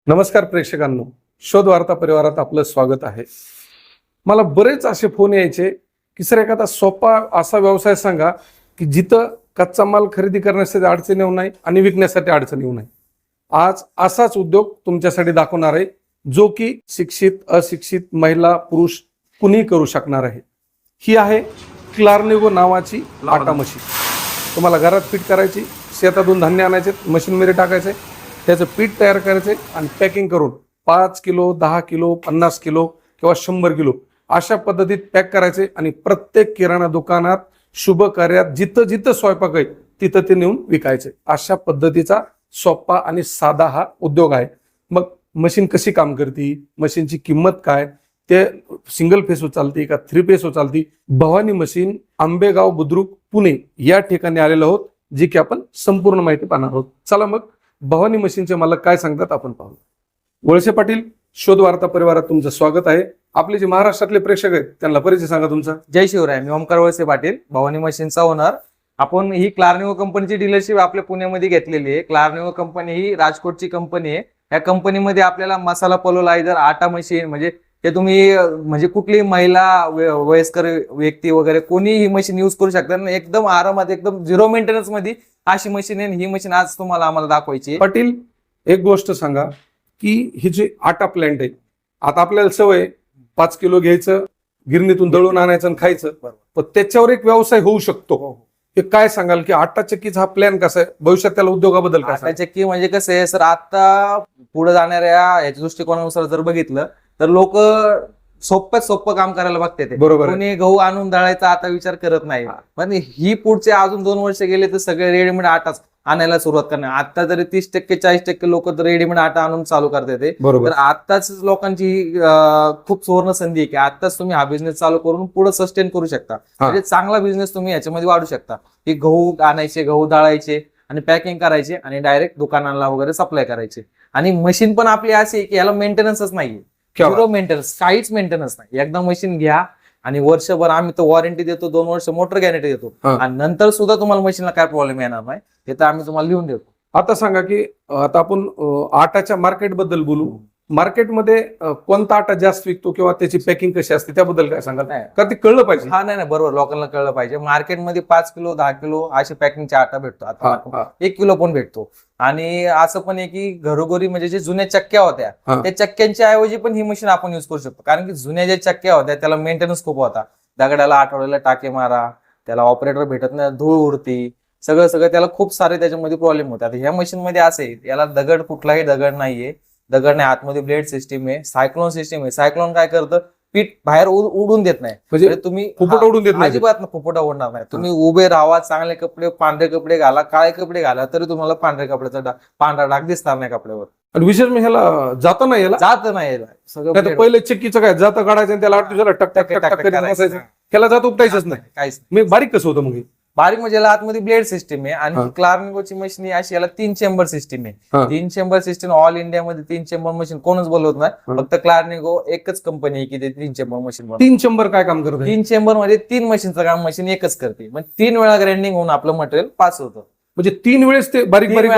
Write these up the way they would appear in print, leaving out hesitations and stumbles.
नमस्कार प्रेक्षकांनो, शोध वार्ता परिवारात आपलं स्वागत आहे. मला बरेच असे फोन यायचे की सर एखादा सोपा असा व्यवसाय सांगा की जिथं कच्चा माल खरेदी करण्यासाठी अडचण येऊ नये आणि विकण्यासाठी अडचण येऊ नये. आज असाच उद्योग तुमच्यासाठी दाखवणार आहे जो की शिक्षित अशिक्षित महिला पुरुष कुणीही करू शकणार आहे. ही आहे क्लार्निगो नावाची आटा मशीन. तुम्हाला घरात फिट करायची, शेतातून धान्य आणायचे, मशीनमध्ये टाकायचे, त्याचं पीठ तयार करायचे आणि पॅकिंग करून 5 किलो 10 किलो 50 किलो किंवा 100 किलो अशा पद्धतीत पॅक करायचे आणि प्रत्येक किराणा दुकानात शुभ कार्यात जिथं जिथं स्वयंपाक आहे तिथं ते नेऊन विकायचे. अशा पद्धतीचा सोपा आणि साधा हा उद्योग आहे. मग मशीन कशी काम करते, मशीनची किंमत काय, ते सिंगल फेस चालते का 3 फेस चालते. भवानी मशीन, आंबेगाव बुद्रुक, पुणे या ठिकाणी आलेलो आहोत, जी की आपण संपूर्ण माहिती पाहणार आहोत. चला मग भवानी मशीनचे मालक काय सांगतात आपण पाहू. वळसे पाटील, शोध वार्ता परिवारात तुमचं स्वागत आहे. आपले जे महाराष्ट्रातले प्रेक्षक आहेत त्यांना परिचय सांगा तुमचा. जय शिवराय. मी ओमकार वळसे पाटील, भवानी मशीनचा ओनर. आपण ही क्लार्निगो कंपनीची डीलरशिप आपल्या पुण्यामध्ये घेतलेली आहे. क्लार्निगो कंपनी ही राजकोटची कंपनी आहे. या कंपनीमध्ये आपल्याला मसाला पलोलायझर, आटा मशीन, म्हणजे ते तुम्ही म्हणजे कुठलीही महिला, वयस्कर व्यक्ती वगैरे कोणी ही मशीन युज करू शकतात. एकदम आरामात, एकदम झिरो मेंटेनन्स मध्ये अशी मशीन आहे. ही मशीन आज तुम्हाला आम्हाला दाखवायची. पाटील, एक गोष्ट सांगा की ही जी आटा प्लांट आहे, आता आपल्याला सवय 5 किलो घ्यायचं, गिरणीतून दळून आणायचं आणि खायचं, पण त्याच्यावर एक व्यवसाय होऊ शकतो. हे काय सांगाल की आटा चक्कीचा हा प्लॅन कसा आहे, भविष्यात त्याला उद्योगाबद्दल काय आटा चक्की म्हणजे कसं आहे सर, आता पुढे जाणाऱ्या याच्या दृष्टिकोनानुसार जर बघितलं तर लोक सोप्यात सोपं काम करायला बघते ते. बरोबर आहे. कोणी गहू आणून दळायचा आता विचार करत नाही. पण ही पुढचे अजून 2 वर्ष गेले तर सगळे रेडीमेड आटाच आणायला सुरुवात करणार. आता जरी 30% 40% लोक तर रेडीमेड आटा आणून चालू करते ते. तर आताच लोकांची खूप सुवर्ण संधी आहे की आताच तुम्ही हा बिझनेस चालू करून पुढे सस्टेन करू शकता. म्हणजे चांगला बिझनेस तुम्ही याच्यामध्ये वाढू शकता. की गहू आणायचे, गहू दळायचे आणि पॅकिंग करायचे आणि डायरेक्ट दुकानाला वगैरे सप्लाय करायचे. आणि मशीन पण आपली अशी आहे की याला मेंटेनन्सच नाहीये. झिरो मेंटेनन्स, काहीच मेंटेनन्स नाही. एकदा मशीन घ्या आणि वर्षभर आम्ही तर वॉरंटी देतो, 2 वर्ष मोटर गॅरंटी देतो आणि नंतर सुद्धा तुम्हाला मशीनला काय प्रॉब्लेम येणार नाही, हे तर आम्ही तुम्हाला लिहून देतो. आता सांगा की आता आपण आटाच्या मार्केट बद्दल बोलू. मार्केटमध्ये कोणता आटा जास्त विकतो किंवा त्याची पॅकिंग कशी असते त्याबद्दल काय सांगाल? का ते कळलं पाहिजे. हा, नाही बरोबर, लोकांना कळलं पाहिजे. मार्केटमध्ये 5 किलो 10 किलो असे पॅकिंगचे आटा भेटतो. आता 1 किलो पण भेटतो. आणि असं पण आहे की घरोघरी म्हणजे जे जुन्या चक्क्या होत्या त्या चक्क्यांच्या ऐवजी पण ही मशीन आपण युज करू शकतो. कारण की जुन्या ज्या चक्क्या होत्या त्याला मेंटेनन्स खूप होता. दगडाला आठवड्याला टाके मारा, त्याला ऑपरेटर भेटत नाही, धूळ उडती, सगळं त्याला खूप सारे त्याच्यामध्ये प्रॉब्लेम होतात. ह्या मशीन मध्ये असे याला दगड, कुठलाही दगड नाहीये, दगड नाही, आतमध्ये ब्लेड सिस्टीम आहे, सायक्लोन सिस्टीम आहे. सायक्लोन काय करतं, पीठ बाहेर उडून देत नाही. म्हणजे तुम्ही फुफुटा उडून देत नाही, अजिबात फुफुटा उडणार नाही. तुम्ही उभे राहा, चांगले कपडे, पांढरे कपडे घाला, काळे कपडे घाला, तरी तुम्हाला पांढऱ्या कपड्याचा पांढरा डाग दिसणार नाही कपड्यावर. आणि विशेष म्हणजे ह्याला जात नाही, याला जात नाही सगळं. पहिले चक्कीचं काय जातं काढायचं आणि त्याला 8 दिवसाला टक टक टक टक करीत बसायचं. ह्याला जात उपटायचंच नाही, काहीच. मी बारीक कसं होतं मग? बारीक म्हणजे याला आतमध्ये ब्लेड सिस्टीम आहे. आणि क्लार्निगोची मशीन ही अशी, याला 3 चेंबर सिस्टीम आहे. 3 चेंबर सिस्टीम ऑल इंडियामध्ये 3 चेंबर मशीन कोणच बोलवत नाही. फक्त क्लार्निगो एकच कंपनी आहे की ते 3 चेंबर मशीन. 3 चेंबर काय काम करत? 3 चेंबर मध्ये 3 मशीनचं काम मशीन एकच करते. मग 3 वेळा ग्राइंडिंग होऊन आपलं मटेरियल पास होतं. म्हणजे 3 वेळेस ते बारीक बारीक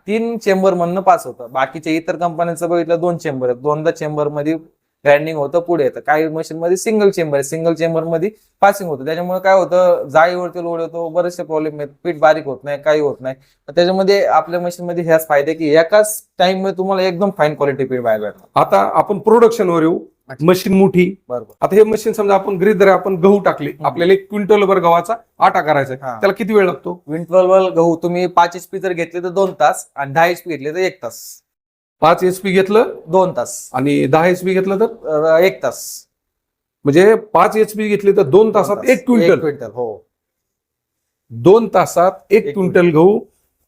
3 चेंबर मधनं पास होतं. बाकीच्या इतर कंपन्यांचं बघितलं 2 चेंबर आहेत, 2दा चेंबर मध्ये ग्राइंडिंग होतं, पुढे येतं. काही मशीन मध्ये सिंगल चेंबर आहे, सिंगल चेंबर मध्ये पासिंग होतं. त्याच्यामुळे काय होतं, जाळीवरती लोड येतो, बरेचसे प्रॉब्लेम आहेत, पीठ बारीक होत नाही, काही होत नाही. त्याच्यामध्ये आपल्या मशीन मध्ये ह्याच फायदे की एकाच टाइम मध्ये तुम्हाला एकदम फाईन क्वालिटी पीठ बाहेर भेटतं. आता आपण प्रोडक्शनवर येऊ. मशीन मोठी, बरोबर. आता हे मशीन समजा आपण गृहीत धरा, आपण गहू टाकले, आपल्याला 1 क्विंटल भर गव्हाचा आटा करायचा आहे, त्याला किती वेळ लागतो? क्विंटल गहू तुम्ही 5 HP जर घेतले तर 2 तास आणि 10 HP घेतले तर 1 तास. 5 HP घेतलं 2 तास आणि 10 HP घेतलं तर 1 तास. म्हणजे 5 HP घेतली तर 2 तासात 1 क्विंटल. हो, 2 तासात 1 क्विंटल गहू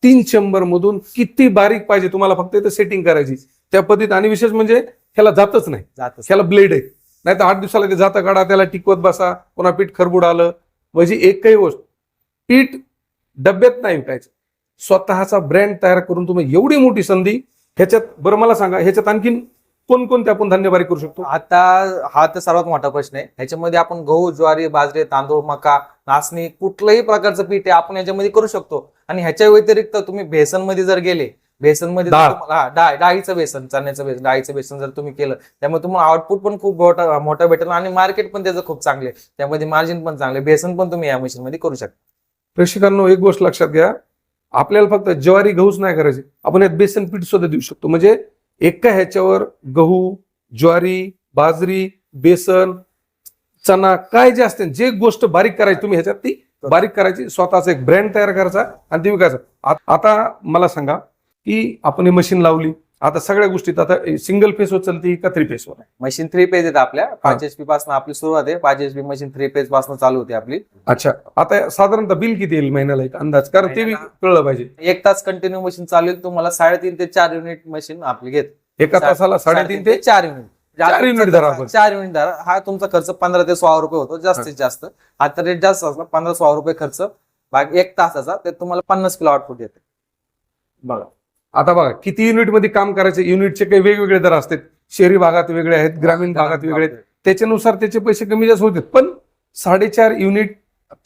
3 चेंबर मधून. किती बारीक पाहिजे तुम्हाला, फक्त इथं सेटिंग करायची त्या पद्धतीत. आणि विशेष म्हणजे ह्याला जातच नाही, ह्याला ब्लेड आहे. नाही तर 8 दिवसाला ते जाता काढा, त्याला टिकवत बसा, पुन्हा पीठ खरबूड आलं. म्हणजे एकही गोष्ट, पीठ डब्यात नाही विकायचं, स्वतःचा ब्रँड तयार करून तुम्ही एवढी मोठी संधी ह्याच्यात. बरं मला सांगा, ह्याच्यात आणखीन कोणकोणते आपण धान्यबारी करू शकतो? आता हा तर सर्वात मोठा प्रश्न आहे. ह्याच्यामध्ये आपण गहू, ज्वारी, बाजरी, तांदूळ, मका, नाचणी, कुठल्याही प्रकारचं पीठ आहे आपण याच्यामध्ये करू शकतो. आणि ह्याच्या व्यतिरिक्त तुम्ही बेसन मध्ये जर गेले बेसन मध्ये डाळ. डाळीचं बेसन, चण्याचं बेसन, डाळीचं बेसन जर तुम्ही केलं त्यामुळे तुम्हाला आउटपुट पण खूप मोठा भेटेल आणि मार्केट पण त्याचं खूप चांगले, त्यामध्ये मार्जिन पण चांगले. बेसन पण तुम्ही या मशीन मध्ये करू शकता. प्रेक्षकांनो एक गोष्ट लक्षात घ्या, आपल्याला फक्त ज्वारी गहूच नाही करायचे, आपण यात बेसन पीठ सुद्धा देऊ शकतो. म्हणजे एका ह्याच्यावर गहू, ज्वारी, बाजरी, बेसन, चना काय जे असते जे गोष्ट बारीक करायची तुम्ही ह्याच्यात ती बारीक करायची, स्वतःचा एक ब्रँड तयार करायचा आणि ती विकायचा. आता मला सांगा की आपण ही मशीन लावली, आता सगळ्या गोष्टीत आता सिंगल फेसवर चलती का 3 फेसवर? मशीन 3 पेज आहेत आपल्या, 5 HP पासून आपली सुरुवात आहे. 5 HP मशीन 3 पेज पासून चालू होते आपली. अच्छा, आता साधारणतः बिल किती येईल महिन्याला एक अंदाज, कारण ते कळलं पाहिजे. 1 तास कंटिन्यू मशीन चालेल तुम्हाला 3.5 ते 4 युनिट मशीन आपली घेत. एका तासाला 3.5 ते 4 युनिट. 4 युनिट धरा आपण. 4 युनिट धरा. हा तुमचा खर्च 15 ते 16 रुपये होतो जास्तीत जास्त. आता रेट जास्त असला 15-16 रुपये खर्च, बाकी 1 तासाचा ते तुम्हाला 50 किलो आउटपुट येते. बघा आता बघा किती युनिट मध्ये काम करायचे, युनिटचे काही वेगवेगळे दर असतात. शहरी भागात वेगळे आहेत, ग्रामीण भागात वेगळे आहेत, त्याच्यानुसार त्याचे पैसे कमी जास्त होतात. पण 4.5 युनिट,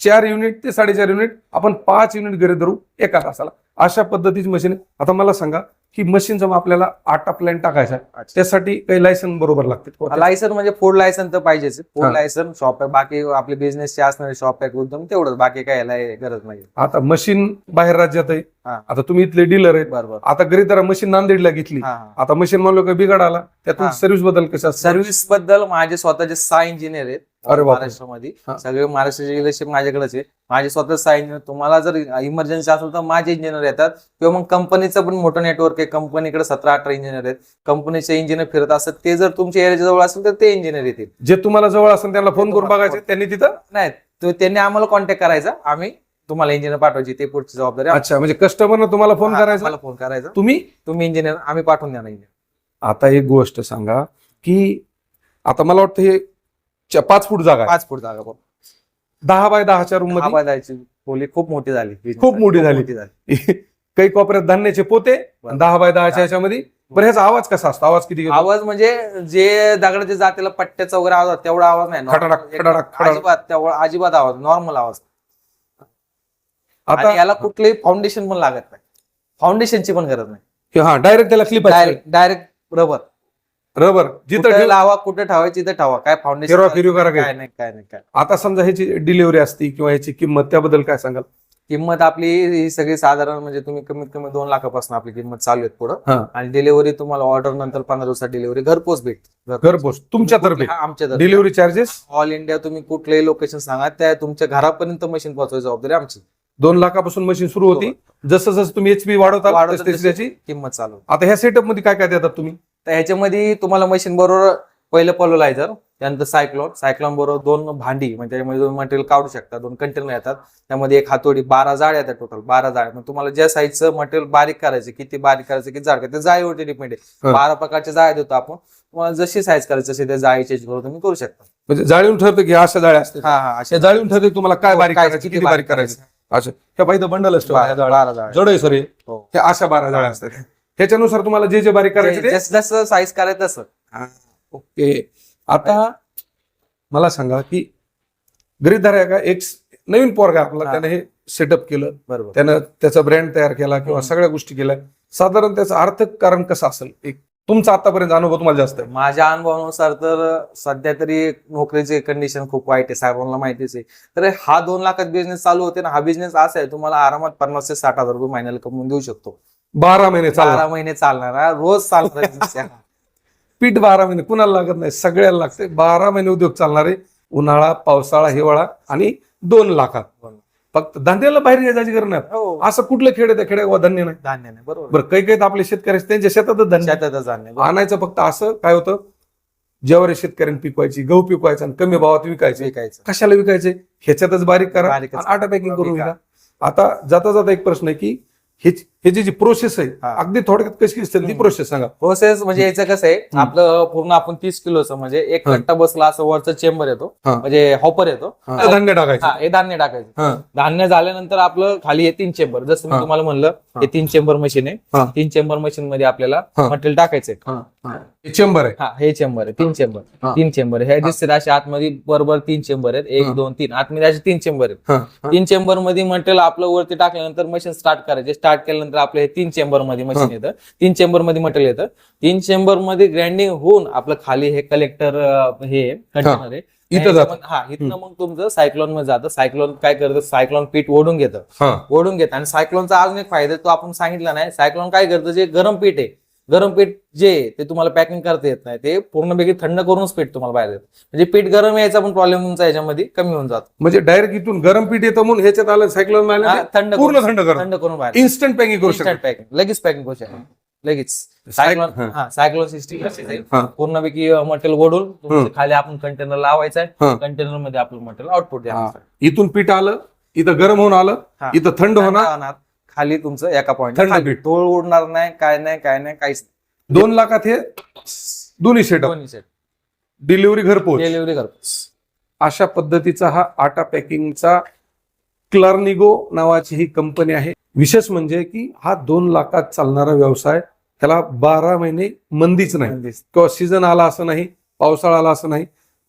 4 युनिट ते 4.5 युनिट आपण 5 युनिट घरी धरू एका तासाला, अशा पद्धतीची मशीन आहे. आता मला सांगा की मशीनचा आपल्याला आटा प्लॅन टाकायचा, त्यासाठी काही लायसन बरोबर लागते? लायसन म्हणजे फूड लायसन तर पाहिजेच. फूड लायसन, शॉप आहे, बाकी आपले बिझनेसचे असणारे शॉप आहे उद्यम तेवढंच, बाकी काय याला गरज नाही. आता मशीन बाहेर राज्यात आहे, आता तुम्ही इथले डीलर आहेत, बरोबर. आता घरी तर मशीन नांदेडला घेतली, आता मशीन म्हणलो काही बिघाड आला, त्यातून सर्व्हिस बद्दल कसं? सर्व्हिस बद्दल माझे स्वतःचे 6 इंजिनियर आहेत महाराष्ट्रामध्ये, सगळे महाराष्ट्राचे डीलरशिप माझ्याकडेच आहे. माझे स्वतः 6 इंजिनियर. तुम्हाला जर इमर्जन्सी असेल तर माझे इंजिनियर येतात, किंवा मग कंपनीचं पण मोठं नेटवर्क आहे, कंपनीकडे 17-18 इंजिनियर आहेत, कंपनीचे इंजिनियर फिरत असतात. ते जर तुमच्या एरियाच्या जवळ असेल तर ते इंजिनियर येतील. जे तुम्हाला जवळ असेल त्यांना फोन करून बघायचे, त्यांनी तिथं नाही, त्यांनी आम्हाला कॉन्टॅक्ट करायचा, आम्ही तुम्हाला इंजिनियर पाठवायची, ते पुढची जबाबदारी. अच्छा, म्हणजे कस्टमरनं तुम्हाला फोन करायचा, तुम्ही इंजिनियर आम्ही पाठवून द्या इंजिनियर. आता एक गोष्ट सांगा की आता मला वाटतं हे 5 फूट जागा, 5 फूट जागा, 10 बाय 10च्या रूम मध्ये जायची खोली खूप मोठी झाली, खूप मोठी झाली. काही कोपऱ्यात धान्याचे पोते, 10 बाय 10च्या ह्याच्यामध्ये. बरं, ह्याचा आवाज कसा असतो? आवाज किती? आवाज म्हणजे जे दगडाच्या जातीला पट्ट्याचा वगैरे आवाज तेवढा आवाज नाही, अजिबात आवाज, नॉर्मल आवाज. आता याला कुठलंही फाउंडेशन पण लागत नाही, फाउंडेशनची पण गरज नाही. हा, डायरेक्ट त्याला क्लिप, डायरेक्ट रबर जिथं लावा, कुठे ठेवायची तिथे ठेवा, काय फाउंडेशन काय नाही. आता समजा ह्याची डिलिव्हरी असती किंवा ह्याची किंमत, त्याबद्दल काय सांगाल? किंमत आपली ही सगळी साधारण म्हणजे तुम्ही कमीत कमी 2 लाखापासून आपली किंमत चालू आहे पुढं. आणि डिलिव्हरी तुम्हाला ऑर्डर नंतर 15 दिवसात डिलिव्हरी घरपोच भेटते. घरपोच तुमच्यातर्फे? आमच्या डिलिव्हरी चार्जेस ऑल इंडिया, तुम्ही कुठलेही लोकेशन सांगा त्या तुमच्या घरापर्यंत मशीन पोहोचवायची जबाबदारी आमची. 2 लाखापासून मशीन सुरू होती, जसं जसं तुम्ही HP वाढवता त्याची किंमत चालू. आता ह्या सेटअप मध्ये काय काय देतात तुम्ही? तर ह्याच्यामध्ये तुम्हाला मशीन बरोबर पहिलं पॉलोलायझर, त्यानंतर सायक्लॉन बरोबर 2 भांडी, म्हणजे त्याच्यामध्ये तुम्ही मटेरियल काढू शकता. 2 कंटेनर येतात, त्यामध्ये 1 हातोडी, 12 जाळ्या येतात, टोटल 12 जाळ्या. मग तुम्हाला ज्या साईजचं मटेरियल बारीक करायचं, किती बारीक करायचं, किती जाड करायचं, जाळीवरती डिपेंड आहे. 12 प्रकारच्या जाळ्या देतो आपण, तुम्हाला जशी साईज करायची तशी त्या जाळीची तुम्ही करू शकता. म्हणजे जाळीहून ठरतं की अशा जाळ्या असतात? हा, अशा जाळीहून ठरते तुम्हाला काय बारीक करायचं, किती बारीक करायचं. अच्छा, ह्या पाहिजे बंडलच जड आहे सर, हे अशा 12 जाळ्या असतात. त्याच्यानुसार तुम्हाला जे बारीक करायचं जसं साईज करायचं तसं. ओके. आता मला सांगा की गरीब का एक नवीन पोरगा आपला, त्याने हे सेटअप केलं, बरोबर, त्यानं त्याचा ब्रँड तयार केला किंवा सगळ्या गोष्टी केल्या, साधारण त्याचं आर्थिक कारण कसं असेल? एक तुमचा आतापर्यंत अनुभव तुम्हाला जास्त आहे? माझ्या अनुभवानुसार तर सध्या तरी नोकरीची कंडिशन खूप वाईट आहे, साहेबांना माहितीच आहे. तर हा 2 लाखात बिझनेस चालू होते ना, हा बिझनेस असा आहे तुम्हाला आरामात 50 ते 60 हजार रुपये महिन्याला कमवून देऊ शकतो. 12 महिने 12 महिने चालणार, रोज चालणार. पीठ 12 महिने कुणाला लागत नाही, सगळ्याला लागते. 12 महिने उद्योग चालणारे, उन्हाळा, पावसाळा, हिवाळा, आणि 2 लाखात. फक्त धान्याला बाहेर जायची गरज नाही. असं कुठलं खेड आहे त्या खेड्यात धान्य नाही? बरोबर. काही आपले शेतकरी त्यांच्या शेतातच धान्य आणायचं. फक्त असं काय होतं, ज्वारी शेतकऱ्यांनी पिकवायची, गहू पिकवायचा आणि कमी भावात विकायचे. कशाला विकायचे? ह्याच्यातच बारीक करा, आटा पॅकिंग करून विका. आता जाता जाता एक प्रश्न आहे की ह्याची जी प्रोसेस आहे, अगदी थोडक्यात कशी असते ती प्रोसेस सांगा. प्रोसेस म्हणजे याचं कसं आहे, आपलं पूर्ण आपण 30 किलोचं म्हणजे 1 कट्टा बसला असं वरचं चेंबर येतो, म्हणजे हॉपर येतो, धान्य टाकायचं. हे धान्य टाकायचं. धान्य झाल्यानंतर आपलं खाली हे 3 चेंबर, जसं मी तुम्हाला म्हणलं हे 3 चेंबर मशीन आहे. 3 चेंबर मशीन मध्ये आपल्याला मटेरियल टाकायचंय. चेंबर आहे, हे चेंबर आहे, 3 चेंबर हे दिसते असे आतमध्ये बरोबर 3 चेंबर आहेत, 1 2 3 आतमध्ये असे 3 चेंबर आहेत. 3 चेंबर मध्ये मटेरियल आपलं वरती टाकल्यानंतर मशीन स्टार्ट करायचे. स्टार्ट केल्यानंतर त्यानंतर आपलं हे 3 चेंबर मध्ये मशीन येतं, 3 चेंबर मध्ये मटेरियल येतं, 3 चेंबर मध्ये ग्राइंडिंग होऊन आपलं खाली हे कलेक्टर हे कंटेनर आहे इथं जातं. इथनं मग तुमचं सायक्लोन मध्ये जातं. सायक्लोन काय करतं, सायक्लोन पीठ ओढून घेतं, ओढून घेतं. आणि सायक्लोनचा अजून एक फायदा तो आपण सांगितला नाही. सायक्लोन काय करतं, जे गरम पीठ आहे, गरम पीठ जे ते तुम्हाला पॅकिंग करता येत नाही, ते पूर्णपैकी थंड करूनच पीठ तुम्हाला बाहेर येतं. म्हणजे पीठ गरम यायचा पण प्रॉब्लेम तुमचा याच्यामध्ये कमी होऊन जातो. म्हणजे डायरेक्ट इथून गरम पीठ येतं म्हणून ह्याच्यात आलं सायक्लोन थंड पूर्ण थंड करून बाहेर इन्स्टंट पॅकिंग करू शकतो. पॅकिंग लगेच पॅकिंग करू शकतो लगेच. सायक्लोन सिस्टीम पूर्णपैकी मटेरियल ओढून तुमच्या खाली आपण कंटेनर लावायचं आहे, कंटेनर मध्ये आपलं मटेरियल आउटपुट द्यायचं. इथून पीठ आलं, इथं गरम होऊन आलं, इथं थंड होणार, खाली तुमचं एका पॉईंट थंड पीठ, तोळ उडणार नाही, काय नाही काहीच. 2 लाखात हे दोन्ही सेट, डिलिव्हरी घरपोच. अशा पद्धतीचा हा आटा पॅकिंगचा क्लार्निगो नावाची ही कंपनी आहे. विशेष म्हणजे की हा 2 लाखात चालणारा व्यवसाय, त्याला 12 महिने मंदीच नाही किंवा सीझन आला असं नाही, पावसाळा आला असं नाही.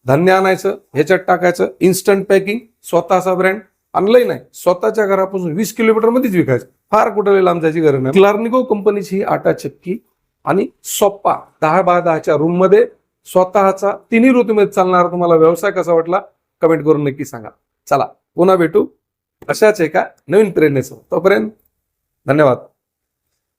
धान्य आणायचं, ह्याच्यात टाकायचं, इन्स्टंट पॅकिंग, स्वतःचा ब्रँड आणलंय नाही, स्वतःच्या घरापासून 20 किलोमीटर मध्येच विकायचं, फार कुठे लांब जायची गरज नाही. क्लार्निगो कंपनीची ही आटा चक्की आणि सोप्पा 10x10च्या रूम मध्ये स्वतःचा 3 ऋतूमध्ये चालणारा तुम्हाला व्यवसाय कसा वाटला कमेंट करून नक्की सांगा. चला पुन्हा भेटू अशाच एका नवीन प्रेरणेसह. तोपर्यंत धन्यवाद.